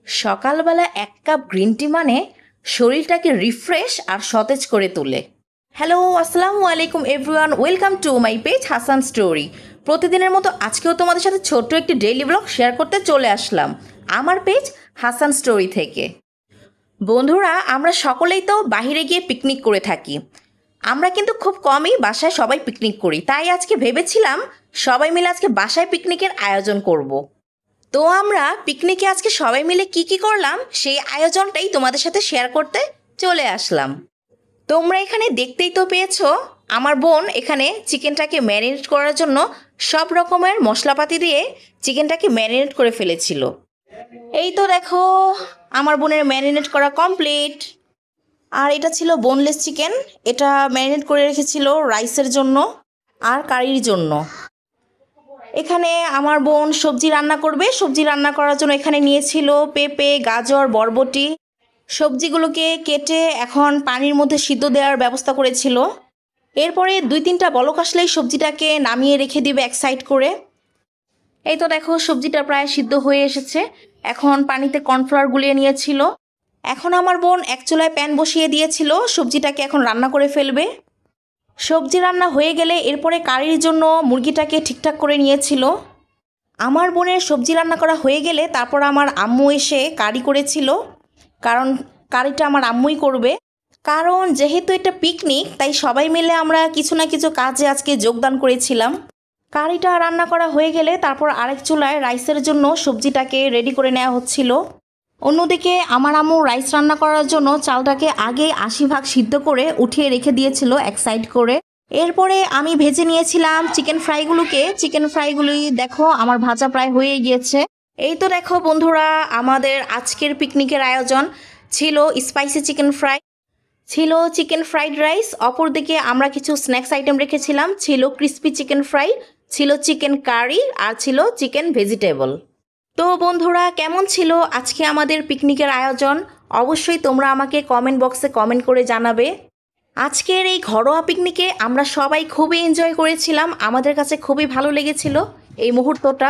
সকালবেলা ১ cup green tea মানে শরীরটাকে রিফ্রেশ আর সতেজ করে তোলে। হ্যালো, আসসালামু আলাইকুম everyone, welcome to my page Hasan story. প্রতিদিনের মতো আজকেও তোমাদের সাথে ছোট্ট একটি ডেইলি ব্লগ শেয়ার করতে চলে আসলাম আমার পেজ হাসান স্টোরি থেকে। বন্ধুরা, আমরা সকলেই তো বাহিরে গিয়ে পিকনিক করে থাকি। আমরা কিন্তু খুব কমই বাসায় সবাই পিকনিক করি, তাই আজকে ভেবেছিলাম সবাই মিলে আজকে বাসায় পিকনিকের আয়োজন করব। তো আমরা পিকনিকে আজকে সবাই মিলে কি করলাম সেই আয়োজনটাই তোমাদের সাথে শেয়ার করতে চলে আসলাম। তোমরা এখানে দেখতেই তো পেয়েছো, আমার বোন এখানে চিকেনটাকে ম্যারিনেট করার জন্য সব রকমের মশলাপাতি দিয়ে চিকেনটাকে ম্যারিনেট করে ফেলেছিল। এই তো দেখো, আমার বোনের ম্যারিনেট করা কমপ্লিট। আর এটা ছিল বোনলেস চিকেন, এটা ম্যারিনেট করে রেখেছিল রাইসের জন্য আর কারির জন্য। এখানে আমার বোন সবজি রান্না করবে, সবজি রান্না করার জন্য এখানে নিয়েছিল পেঁপে, গাজর, বরবটি। সবজিগুলোকে কেটে এখন পানির মধ্যে সিদ্ধ দেওয়ার ব্যবস্থা করেছিল। এরপরে ২-৩টা বলক আসলেই সবজিটাকে নামিয়ে রেখে দিবে এক সাইড করে। এই তো দেখো, সবজিটা প্রায় সিদ্ধ হয়ে এসেছে। এখন পানিতে কর্নফ্লাওয়ার গুলিয়ে নিয়েছিল। এখন আমার বোন এক চুলায় প্যান বসিয়ে দিয়েছিল, সবজিটাকে এখন রান্না করে ফেলবে। সবজি রান্না হয়ে গেলে এরপরে কারির জন্য মুরগিটাকে ঠিকঠাক করে নিয়েছিল। আমার বোনের সবজি রান্না করা হয়ে গেলে তারপর আমার আম্মু এসে কারি করেছিল, কারণ কারিটা আমার আম্মুই করবে। কারণ যেহেতু এটা পিকনিক, তাই সবাই মিলে আমরা কিছু না কিছু কাজে আজকে যোগদান করেছিলাম। কারিটা রান্না করা হয়ে গেলে তারপর আরেক চুলায় রাইসের জন্য সবজিটাকে রেডি করে নেওয়া হচ্ছিল। অন্যদিকে আমার আম্মু রাইস রান্না করার জন্য চালটাকে আগে ৮০ ভাগ সিদ্ধ করে উঠিয়ে রেখে দিয়েছিল এক সাইড করে। এরপরে আমি ভেজে নিয়েছিলাম চিকেন ফ্রাইগুলোকে। চিকেন ফ্রাইগুলি দেখো আমার ভাজা প্রায় হয়ে গিয়েছে। এই তো দেখো বন্ধুরা, আমাদের আজকের পিকনিকের আয়োজন ছিল স্পাইসি চিকেন ফ্রাই, ছিল চিকেন ফ্রাইড রাইস, অপরদিকে আমরা কিছু স্ন্যাক্স আইটেম রেখেছিলাম, ছিল ক্রিস্পি চিকেন ফ্রাই, ছিল চিকেন কারি আর ছিল চিকেন ভেজিটেবল। তো বন্ধুরা, কেমন ছিল আজকে আমাদের পিকনিকের আয়োজন? অবশ্যই তোমরা আমাকে কমেন্ট বক্সে কমেন্ট করে জানাবে। আজকের এই ঘরোয়া পিকনিকে আমরা সবাই খুবই এনজয় করেছিলাম, আমাদের কাছে খুবই ভালো লেগেছিল এই মুহূর্তটা।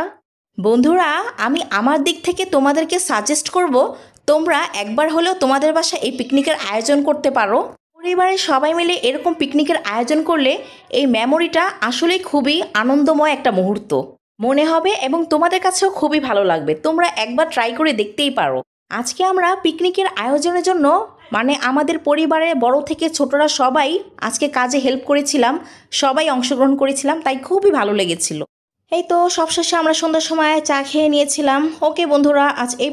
বন্ধুরা, আমি আমার দিক থেকে তোমাদেরকে সাজেস্ট করব, তোমরা একবার হলেও তোমাদের বাসায় এই পিকনিকের আয়োজন করতে পারো। পরিবারের সবাই মিলে এরকম পিকনিকের আয়োজন করলে এই মেমোরিটা আসলেই খুবই আনন্দময় একটা মুহূর্ত মনে হবে এবং তোমাদের কাছেও খুবই ভালো লাগবে। তোমরা একবার ট্রাই করে দেখতেই পারো। আজকে আমরা পিকনিকের আয়োজনের জন্য মানে আমাদের পরিবারের বড় থেকে ছোটরা সবাই আজকে কাজে হেল্প করেছিলাম, সবাই অংশগ্রহণ করেছিলাম, তাই খুবই ভালো লেগেছিল। এই তো সবশেষে আমরা সন্ধ্যার সময় চা খেয়ে নিয়েছিলাম। ওকে বন্ধুরা, আজ এই